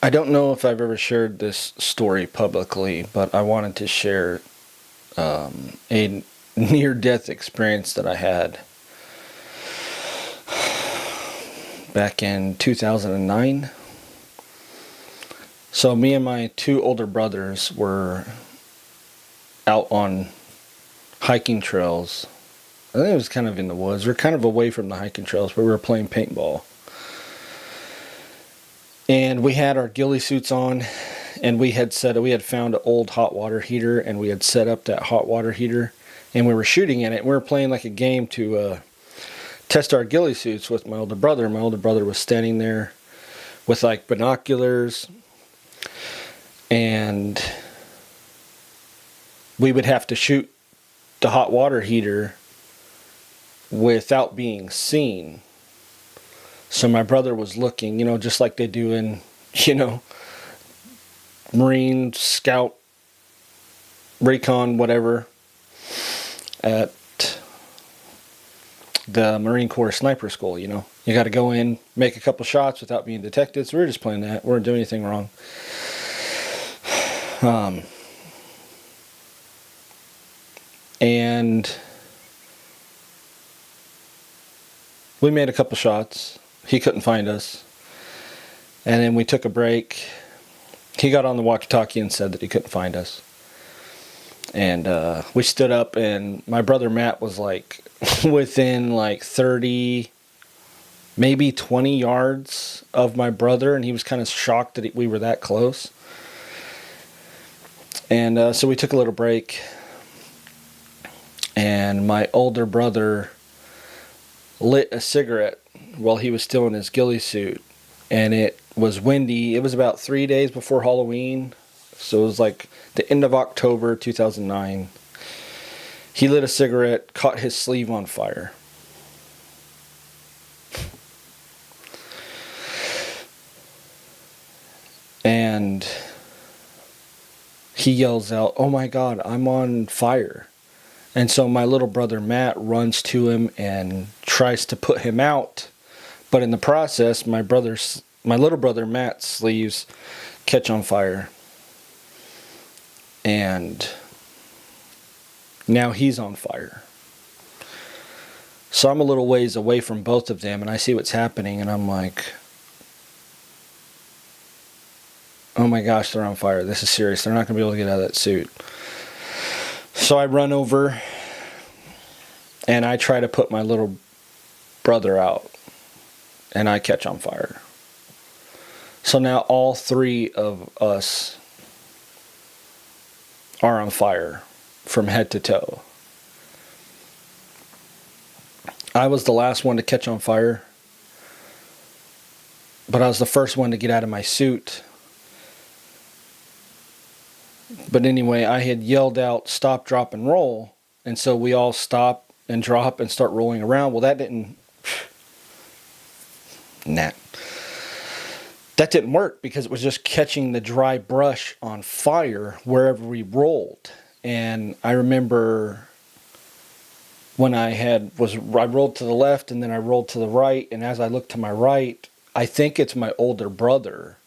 I don't know if I've ever shared this story publicly, but I wanted to share a near death experience that I had back in 2009. So, me and my two older brothers were out on hiking trails. I think it was kind of in the woods. We are kind of away from the hiking trails, but we were playing paintball. And we had our ghillie suits on, and we had found an old hot water heater, and we had set up that hot water heater, and we were shooting in it. We were playing like a game to test our ghillie suits with my older brother. My older brother was standing there with like binoculars, and we would have to shoot the hot water heater without being seen. So my brother was looking, just like they do in, Marine, Scout, Recon, whatever, at the Marine Corps sniper school, You got to go in, make a couple shots without being detected. So we were just playing that. We weren't doing anything wrong. And we made a couple shots. He couldn't find us. And then we took a break. He got on the walkie-talkie and said that he couldn't find us. And we stood up, and my brother Matt was like within like 30, maybe 20 yards of my brother, and he was kind of shocked that we were that close. And so we took a little break, and my older brother lit a cigarette while he was still in his ghillie suit, and it was windy. It was about 3 days before Halloween, so it was like the end of October 2009. He lit a cigarette, caught his sleeve on fire. And he yells out, "Oh my God, I'm on fire." And so my little brother Matt runs to him and tries to put him out. But in the process, my little brother Matt's sleeves catch on fire. And now he's on fire. So I'm a little ways away from both of them, and I see what's happening, and I'm like, oh my gosh, they're on fire. This is serious. They're not going to be able to get out of that suit. So I run over, and I try to put my little brother out, and I catch on fire. So now all three of us are on fire from head to toe. I was the last one to catch on fire, but I was the first one to get out of my suit. But anyway, I had yelled out, "Stop, drop, and roll." And so we all stop and drop and start rolling around. Well, that didn't work, because it was just catching the dry brush on fire wherever we rolled. And I remember when I rolled to the left, and then I rolled to the right, and as I looked to my right, I think it's my older brother,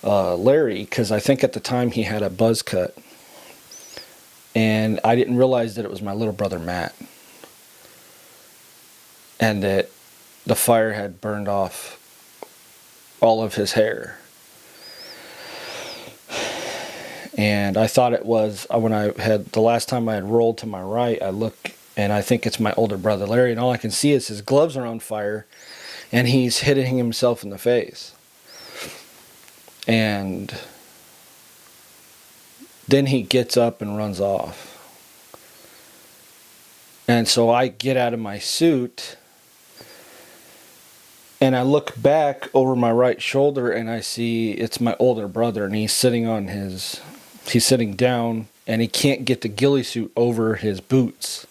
Larry, because I think at the time he had a buzz cut. And I didn't realize that it was my little brother Matt, and that the fire had burned off all of his hair. And I thought it was, when the last time I had rolled to my right, I look, and I think it's my older brother Larry, and all I can see is his gloves are on fire, and he's hitting himself in the face. And then he gets up and runs off. And so I get out of my suit, and I look back over my right shoulder, and I see it's my older brother, and he's sitting down, and he can't get the ghillie suit over his boots.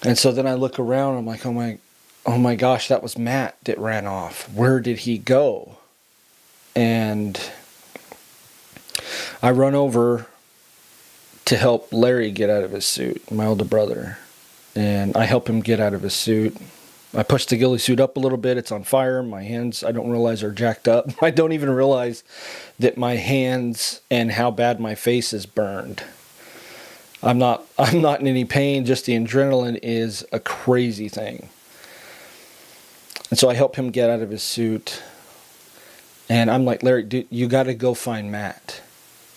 And so then I look around, I'm like, oh my gosh, that was Matt that ran off. Where did he go? And I run over to help Larry get out of his suit, my older brother. And I help him get out of his suit. I push the ghillie suit up a little bit. It's on fire. My hands, I don't realize, are jacked up. I don't even realize that my hands and how bad my face is burned. I'm not in any pain. Just the adrenaline is a crazy thing. And so I help him get out of his suit. And I'm like, Larry, dude, you got to go find Matt.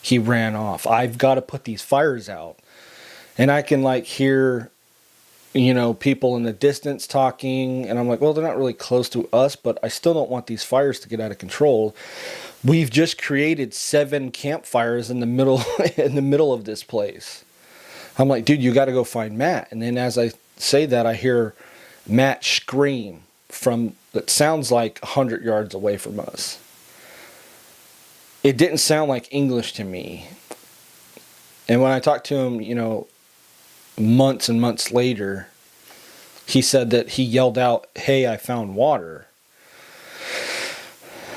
He ran off. I've got to put these fires out. And I can like hear, people in the distance talking. And I'm like, well, they're not really close to us, but I still don't want these fires to get out of control. We've just created 7 campfires in the middle of this place. I'm like, dude, you got to go find Matt. And then as I say that, I hear Matt scream from, that sounds like 100 yards away from us. It didn't sound like English to me. And when I talked to him, months and months later, he said that he yelled out, "Hey, I found water."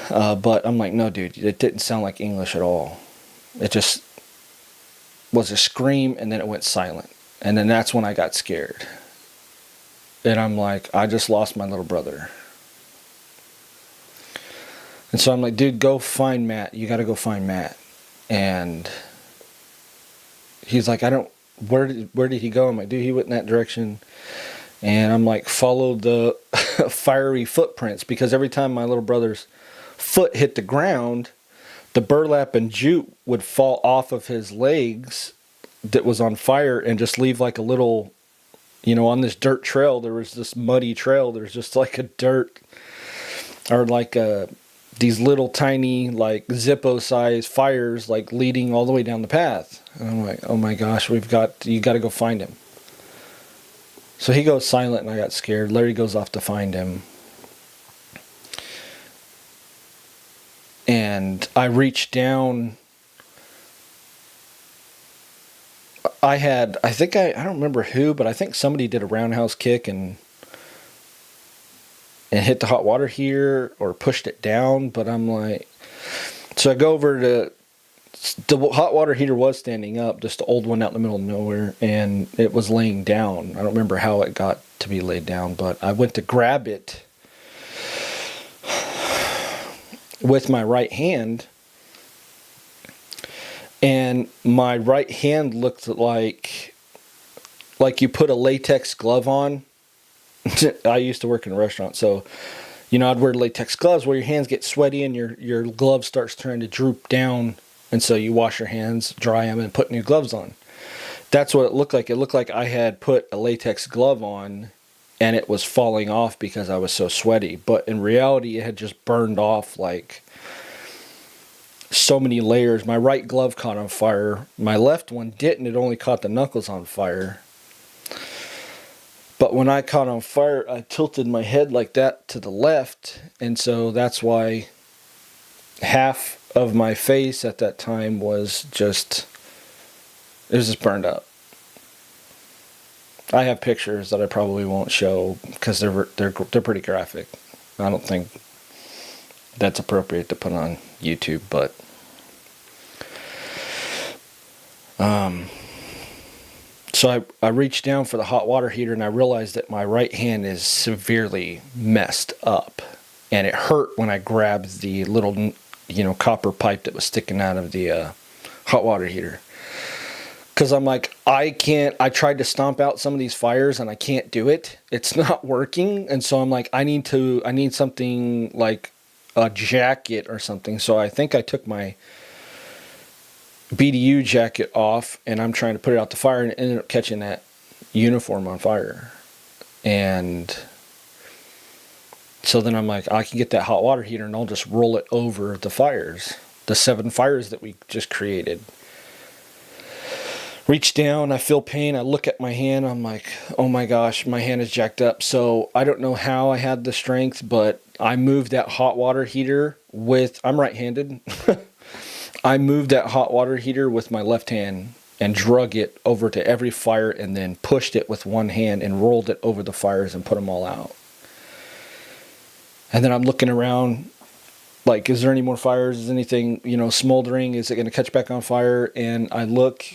But I'm like, no, dude, it didn't sound like English at all. It just was a scream, and then it went silent. And then that's when I got scared. And I'm like, I just lost my little brother. And so I'm like, dude, go find Matt. You got to go find Matt. And he's like, where did he go? I'm like, dude, he went in that direction. And I'm like, follow the fiery footprints, because every time my little brother's foot hit the ground, the burlap and jute would fall off of his legs that was on fire and just leave like a little, on this dirt trail. There was this muddy trail. There's just like a dirt, or like these little tiny like Zippo size fires like leading all the way down the path. And I'm like, oh my gosh, you got to go find him. So he goes silent, and I got scared. Larry goes off to find him. And I reached down. I don't remember who, but I think somebody did a roundhouse kick and hit the hot water heater or pushed it down. But I'm like, so I go over to, the hot water heater was standing up, just the old one out in the middle of nowhere, and it was laying down. I don't remember how it got to be laid down, but I went to grab it with my right hand, and my right hand looked like you put a latex glove on. I used to work in a restaurant, so I'd wear latex gloves where your hands get sweaty and your glove starts trying to droop down, and so you wash your hands, dry them, and put new gloves on. That's what it looked like. It looked like I had put a latex glove on and it was falling off because I was so sweaty. But in reality, it had just burned off like so many layers. My right glove caught on fire. My left one didn't. It only caught the knuckles on fire. But when I caught on fire, I tilted my head like that to the left. And so that's why half of my face at that time was just burned up. I have pictures that I probably won't show because they're pretty graphic. I don't think that's appropriate to put on YouTube, but so I reached down for the hot water heater, and I realized that my right hand is severely messed up, and it hurt when I grabbed the little copper pipe that was sticking out of the hot water heater. Because I'm like, I tried to stomp out some of these fires and I can't do it. It's not working. And so I'm like, I need something like a jacket or something. So I think I took my BDU jacket off and I'm trying to put it out the fire, and it ended up catching that uniform on fire. And so then I'm like, I can get that hot water heater and I'll just roll it over the fires, the 7 fires that we just created. Reach down, I feel pain, I look at my hand, I'm like, oh my gosh, my hand is jacked up. So I don't know how I had the strength, but I moved that hot water heater I'm right-handed. I moved that hot water heater with my left hand and drug it over to every fire, and then pushed it with one hand and rolled it over the fires and put them all out. And then I'm looking around, like, is there any more fires? Is anything, smoldering? Is it going to catch back on fire? And I look,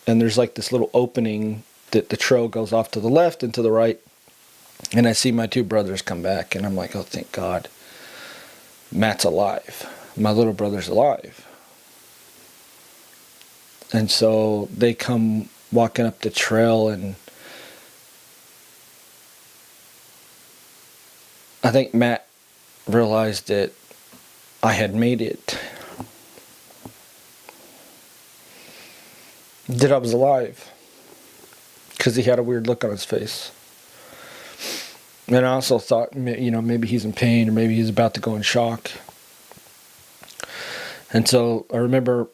and there's like this little opening that the trail goes off to the left and to the right. And I see my two brothers come back, and I'm like, oh, thank God. Matt's alive. My little brother's alive. And so they come walking up the trail, and I think Matt realized that I had made it. That I was alive. Because he had a weird look on his face. And I also thought, maybe he's in pain, or maybe he's about to go in shock. And so I remember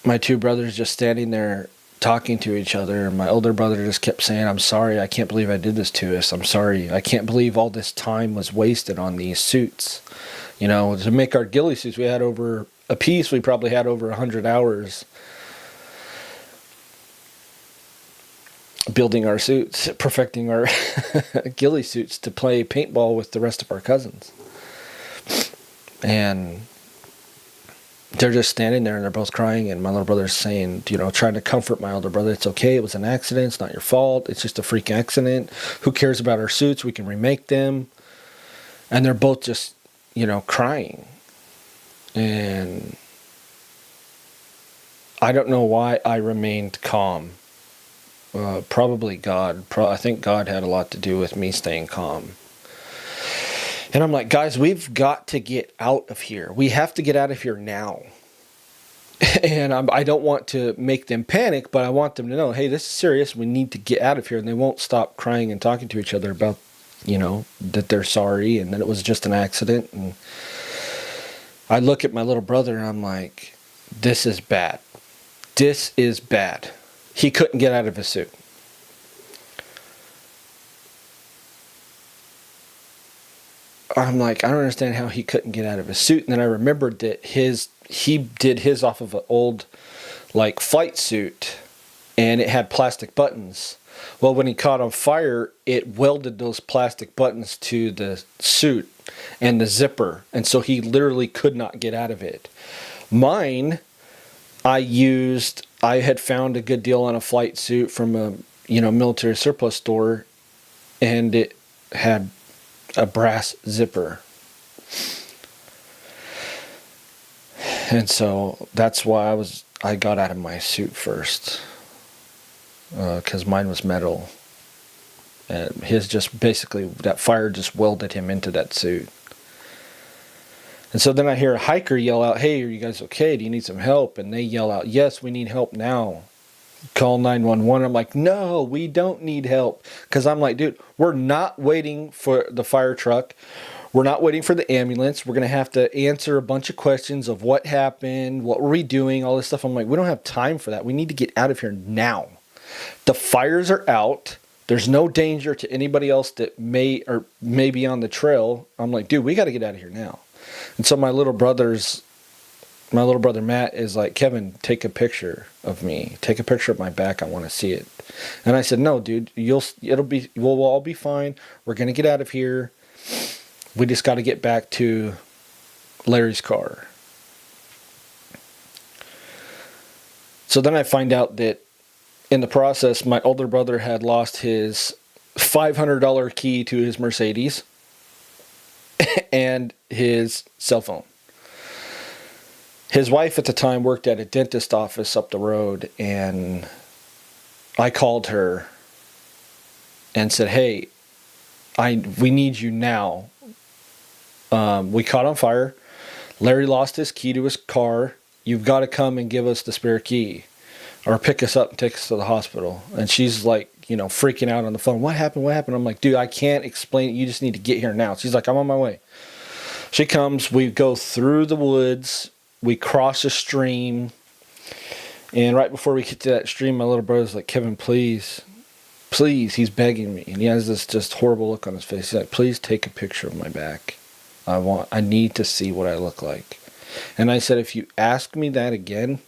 my two brothers just standing there talking to each other. And my older brother just kept saying, I'm sorry, I can't believe I did this to us. I'm sorry. I can't believe all this time was wasted on these suits. To make our ghillie suits, we had over a piece, we probably had over 100 hours building our suits, perfecting our ghillie suits to play paintball with the rest of our cousins. And they're just standing there, and they're both crying, and my little brother's saying, trying to comfort my older brother, it's okay, it was an accident, it's not your fault, it's just a freak accident, who cares about our suits, we can remake them. And they're both just, crying. And I don't know why I remained calm. Probably God. I think God had a lot to do with me staying calm. And I'm like, guys, we've got to get out of here. We have to get out of here now. And I don't want to make them panic, but I want them to know, hey, this is serious. We need to get out of here. And they won't stop crying and talking to each other about, that they're sorry and that it was just an accident. And I look at my little brother and I'm like, this is bad. This is bad. He couldn't get out of his suit. I'm like, I don't understand how he couldn't get out of his suit. And then I remembered that he did his off of an old, flight suit, and it had plastic buttons. Well, when he caught on fire, it welded those plastic buttons to the suit and the zipper, and so he literally could not get out of it. Mine, I had found a good deal on a flight suit from a military surplus store, and it had a brass zipper. And so that's why I got out of my suit first, because mine was metal, and his just basically, that fire just welded him into that suit. And so then I hear a hiker yell out, hey, are you guys okay? Do you need some help? And they yell out, yes, we need help now. Call 911. I'm like, no, we don't need help. Because I'm like, dude, we're not waiting for the fire truck. We're not waiting for the ambulance. We're going to have to answer a bunch of questions of what happened, what were we doing, all this stuff. I'm like, we don't have time for that. We need to get out of here now. The fires are out. There's no danger to anybody else that may be on the trail. I'm like, dude, we got to get out of here now. And so my little brother Matt is like, Kevin, take a picture of me. Take a picture of my back. I want to see it. And I said, no, dude, we'll all be fine. We're going to get out of here. We just got to get back to Larry's car. So then I find out that in the process, my older brother had lost his $500 key to his Mercedes and his cell phone. His wife at the time worked at a dentist office up the road, and I called her and said, hey, we need you now. We caught on fire. Larry lost his key to his car. You've got to come and give us the spare key, or pick us up and take us to the hospital. And she's like, freaking out on the phone. What happened? I'm like, dude, I can't explain it. You just need to get here now. She's like, I'm on my way. She comes. We go through the woods. We cross a stream. And right before we get to that stream, my little brother's like, Kevin, please, he's begging me. And he has this just horrible look on his face. He's like, please take a picture of my back. I need to see what I look like. And I said, if you ask me that again,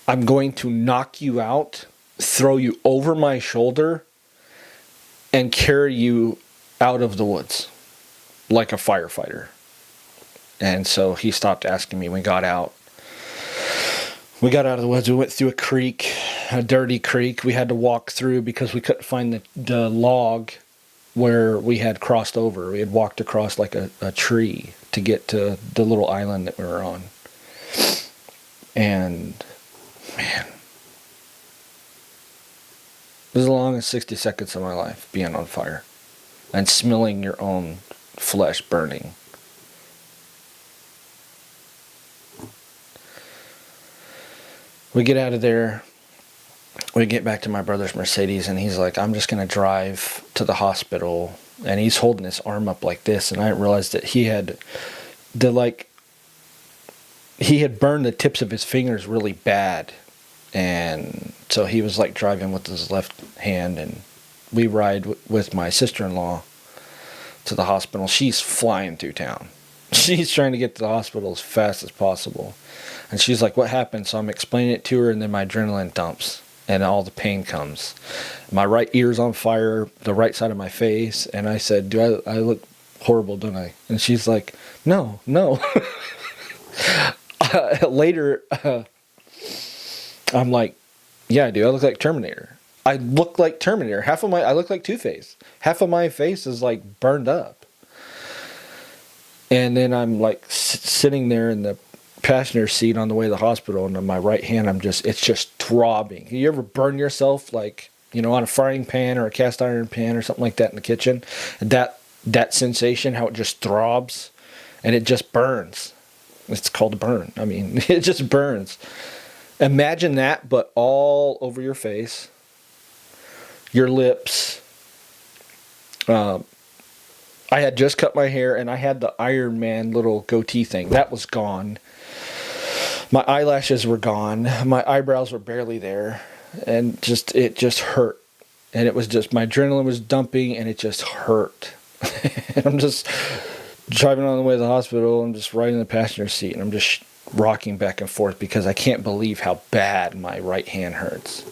I'm going to knock you out, throw you over my shoulder, and carry you out of the woods like a firefighter. And so he stopped asking me. We got out. We got out of the woods. We went through a creek, a dirty creek we had to walk through because we couldn't find the log where we had crossed over. We had walked across like a tree to get to the little island that we were on. And, man, it was the longest 60 seconds of my life being on fire and smelling your own flesh burning. We get out of there. We get back to my brother's Mercedes, and he's like, I'm just going to drive to the hospital. And he's holding his arm up like this, and I realized that he had burned the tips of his fingers really bad. And so he was like driving with his left hand, and we ride with my sister-in-law to the hospital. She's flying through town. She's trying to get to the hospital as fast as possible. And she's like, what happened? So I'm explaining it to her, and then my adrenaline dumps and all the pain comes. My right ear's on fire, the right side of my face. And I said, do I look horrible, don't I? And she's like, no. Later, I'm like, yeah, I do. I look like Terminator. I look like Terminator. I look like Two-Face. Half of my face is like burned up. And then I'm like sitting there in the passenger seat on the way to the hospital, and on my right hand, it's just throbbing. You ever burn yourself like, on a frying pan or a cast iron pan or something like that in the kitchen? And that sensation, how it just throbs and it just burns. It's called a burn. I mean, it just burns. Imagine that, but all over your face, your lips. I had just cut my hair, and I had the Iron Man little goatee thing. That was gone. My eyelashes were gone. My eyebrows were barely there. And it just hurt. And it was just, my adrenaline was dumping, and it just hurt. And I'm just driving on the way to the hospital. I'm just riding in the passenger seat, and I'm just rocking back and forth because I can't believe how bad my right hand hurts.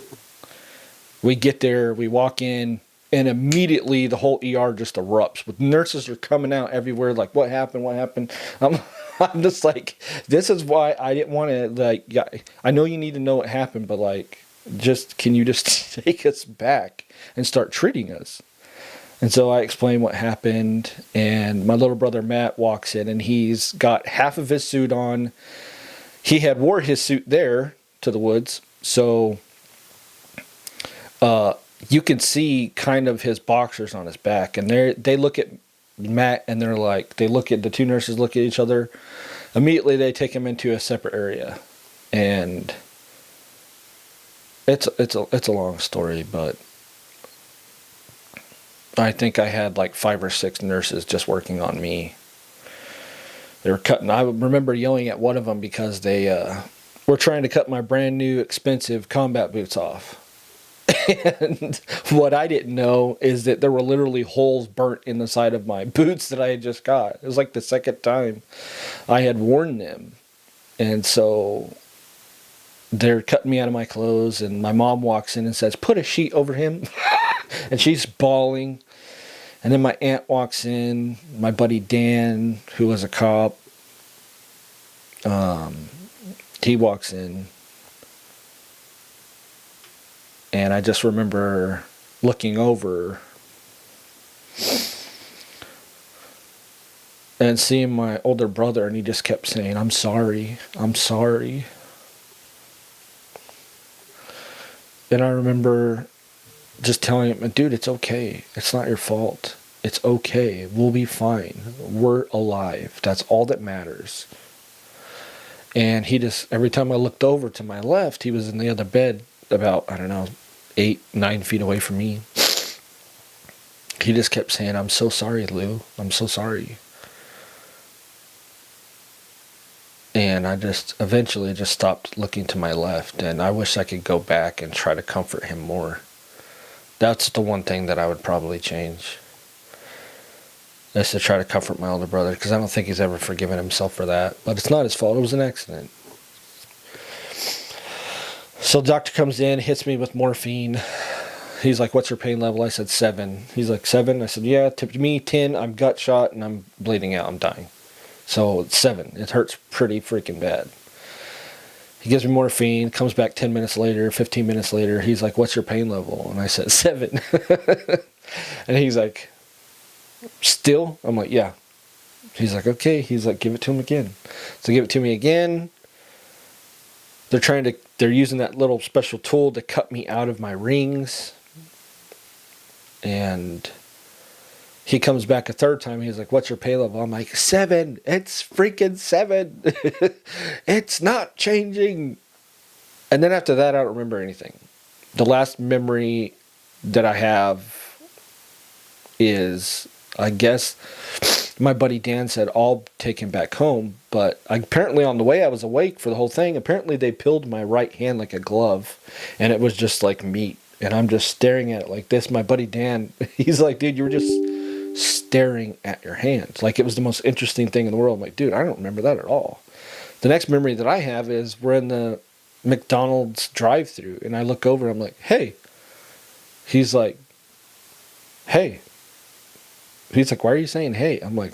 We get there, we walk in, and immediately the whole ER just erupts. With nurses are coming out everywhere, like, what happened? I'm just like, this is why I didn't want to, I know you need to know what happened, but can you just take us back and start treating us? And so I explained what happened, and my little brother Matt walks in, and he's got half of his suit on. He had wore his suit there to the woods, so you can see kind of his boxers on his back, and they look at Matt, and the two nurses look at each other. Immediately they take him into a separate area, and it's a long story, but I think I had like 5 or 6 nurses just working on me. They were cutting. I remember yelling at one of them because they were trying to cut my brand new expensive combat boots off. And what I didn't know is that there were literally holes burnt in the side of my boots that I had just got. It was like the second time I had worn them. And so they're cutting me out of my clothes, and my mom walks in and says, put a sheet over him. And she's bawling. And then my aunt walks in, my buddy Dan, who was a cop. He walks in. And I just remember looking over and seeing my older brother, and he just kept saying, I'm sorry. And I remember just telling him, dude, it's okay. It's not your fault. It's okay. We'll be fine. We're alive. That's all that matters. And he just, every time I looked over to my left, he was in the other bed about, 8-9 feet away from me. He just kept saying, I'm so sorry, Lou. I'm so sorry. And I eventually stopped looking to my left, and I wish I could go back and try to comfort him more. That's the one thing that I would probably change. Is to try to comfort my older brother, because I don't think he's ever forgiven himself for that. But it's not his fault. It was an accident. So the doctor comes in, hits me with morphine. He's like, what's your pain level? I said 7. He's like, 7? I said, yeah. To me, 10. I'm gut shot and I'm bleeding out. I'm dying. So it's 7. It hurts pretty freaking bad. He gives me morphine, comes back 10 minutes later, 15 minutes later. He's like, what's your pain level? And I said, 7. And he's like, Still? I'm like, yeah. He's like, okay. He's like, give it to him again. So give it to me again. They're using that little special tool to cut me out of my rings. And he comes back a third time. He's like, what's your pay level? I'm like, 7. It's freaking 7. It's not changing. And then after that, I don't remember anything. The last memory that I have is, I guess, my buddy Dan said, I'll take him back home. But apparently on the way, I was awake for the whole thing. Apparently they peeled my right hand like a glove. And it was just like meat. And I'm just staring at it like this. My buddy Dan, he's like, dude, you were just staring at your hands. Like it was the most interesting thing in the world. I'm like, dude, I don't remember that at all. The next memory that I have is we're in the McDonald's drive-thru. And I look over, I'm like, hey. He's like, hey. He's like, why are you saying hey? I'm like,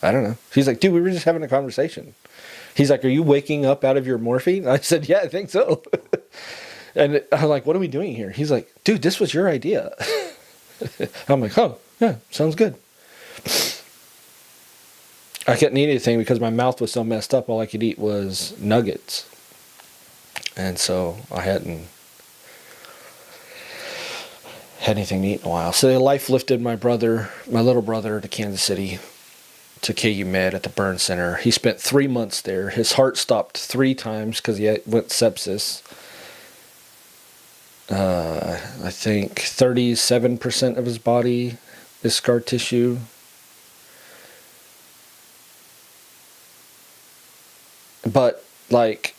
I don't know. He's like, dude, we were just having a conversation. He's like, are you waking up out of your morphine? I said, yeah, I think so. And I'm like, what are we doing here? He's like, dude, this was your idea. I'm like, oh, yeah, sounds good. I couldn't eat anything because my mouth was so messed up. All I could eat was nuggets. And so I hadn't had anything to eat in a while. So life lifted my little brother, to Kansas City, to KU Med at the burn center. He spent 3 months there. His heart stopped 3 times because he went sepsis. I think 37% of his body is scar tissue. But, like,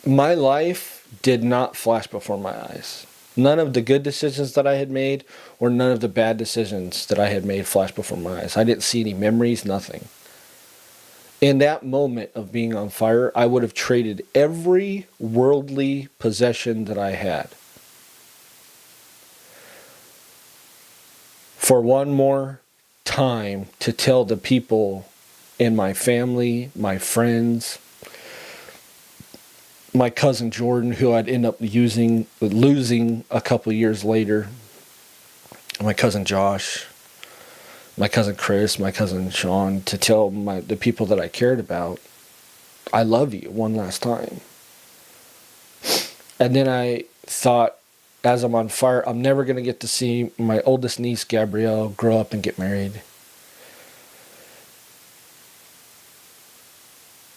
my life did not flash before my eyes. None of the good decisions that I had made or none of the bad decisions that I had made flashed before my eyes. I didn't see any memories, nothing. In that moment of being on fire, I would have traded every worldly possession that I had for one more time to tell the people in my family, my friends, my cousin Jordan, who I'd end up losing a couple years later, my cousin Josh, my cousin Chris, my cousin Sean, to tell the people that I cared about, I love you one last time. And then I thought, as I'm on fire, I'm never going to get to see my oldest niece, Gabrielle, grow up and get married.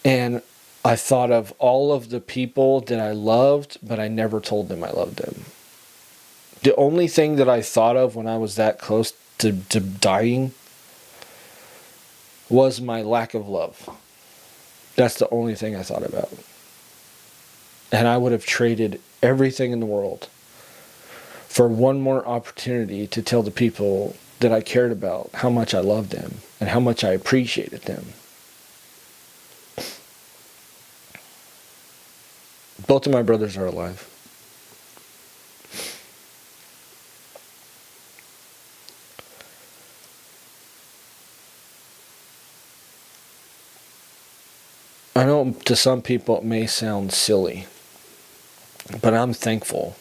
And I thought of all of the people that I loved, but I never told them I loved them. The only thing that I thought of when I was that close to dying was my lack of love. That's the only thing I thought about. And I would have traded everything in the world for one more opportunity to tell the people that I cared about how much I loved them and how much I appreciated them. Both of my brothers are alive. I know to some people it may sound silly, but I'm thankful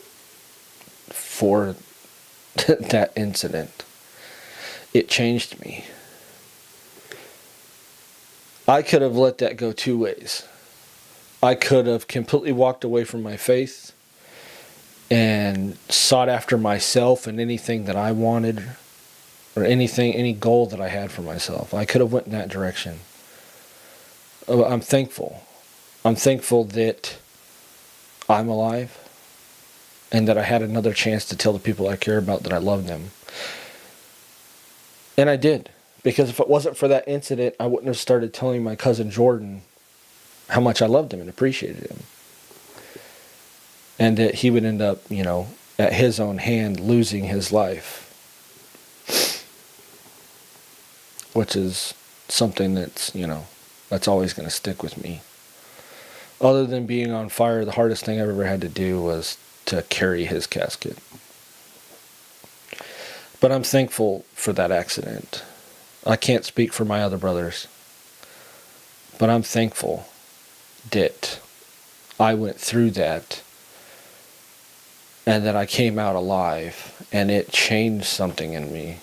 for that incident. It changed me. I could have let that go 2 ways. I could have completely walked away from my faith and sought after myself and anything that I wanted, or any goal that I had for myself. I could have went in that direction. I'm thankful. I'm thankful that I'm alive and that I had another chance to tell the people I care about that I love them. And I did. Because if it wasn't for that incident, I wouldn't have started telling my cousin Jordan how much I loved him and appreciated him. And that he would end up, at his own hand losing his life. Which is something that's, that's always going to stick with me. Other than being on fire, the hardest thing I've ever had to do was to carry his casket. But I'm thankful for that accident. I can't speak for my other brothers. But I'm thankful that I went through that and that I came out alive and it changed something in me.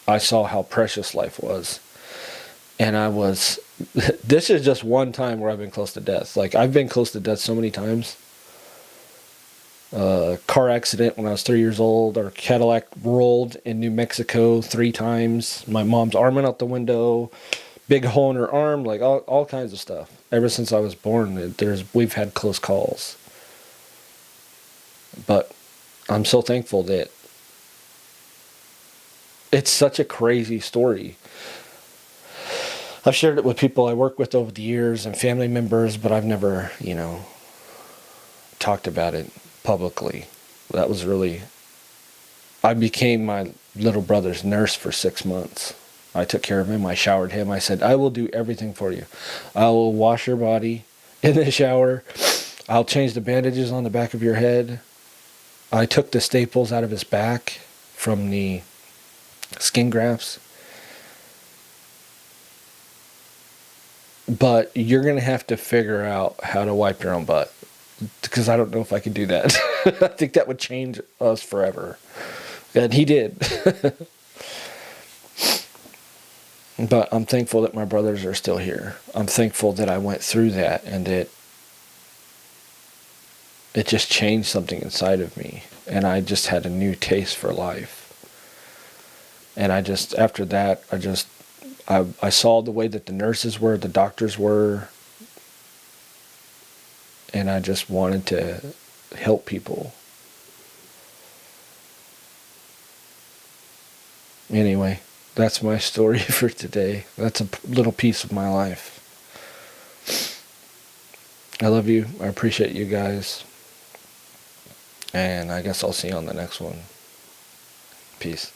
I saw how precious life was. And this is just one time where I've been close to death. Like, I've been close to death so many times. Car accident when I was 3 years old. Our Cadillac rolled in New Mexico 3 times. My mom's arm went out the window. Big hole in her arm. Like, all kinds of stuff. Ever since I was born, we've had close calls. But I'm so thankful that it's such a crazy story. I've shared it with people I work with over the years and family members, but I've never, talked about it publicly. That was really... I became my little brother's nurse for 6 months. I took care of him. I showered him. I said, I will do everything for you. I will wash your body in the shower. I'll change the bandages on the back of your head. I took the staples out of his back from the skin grafts. But you're going to have to figure out how to wipe your own butt. Because I don't know if I could do that. I think that would change us forever. And he did. But I'm thankful that my brothers are still here. I'm thankful that I went through that and that it just changed something inside of me. And I just had a new taste for life. And after that, I saw the way that the nurses were, the doctors were, and I just wanted to help people. Anyway, that's my story for today. That's a little piece of my life. I love you. I appreciate you guys. And I guess I'll see you on the next one. Peace.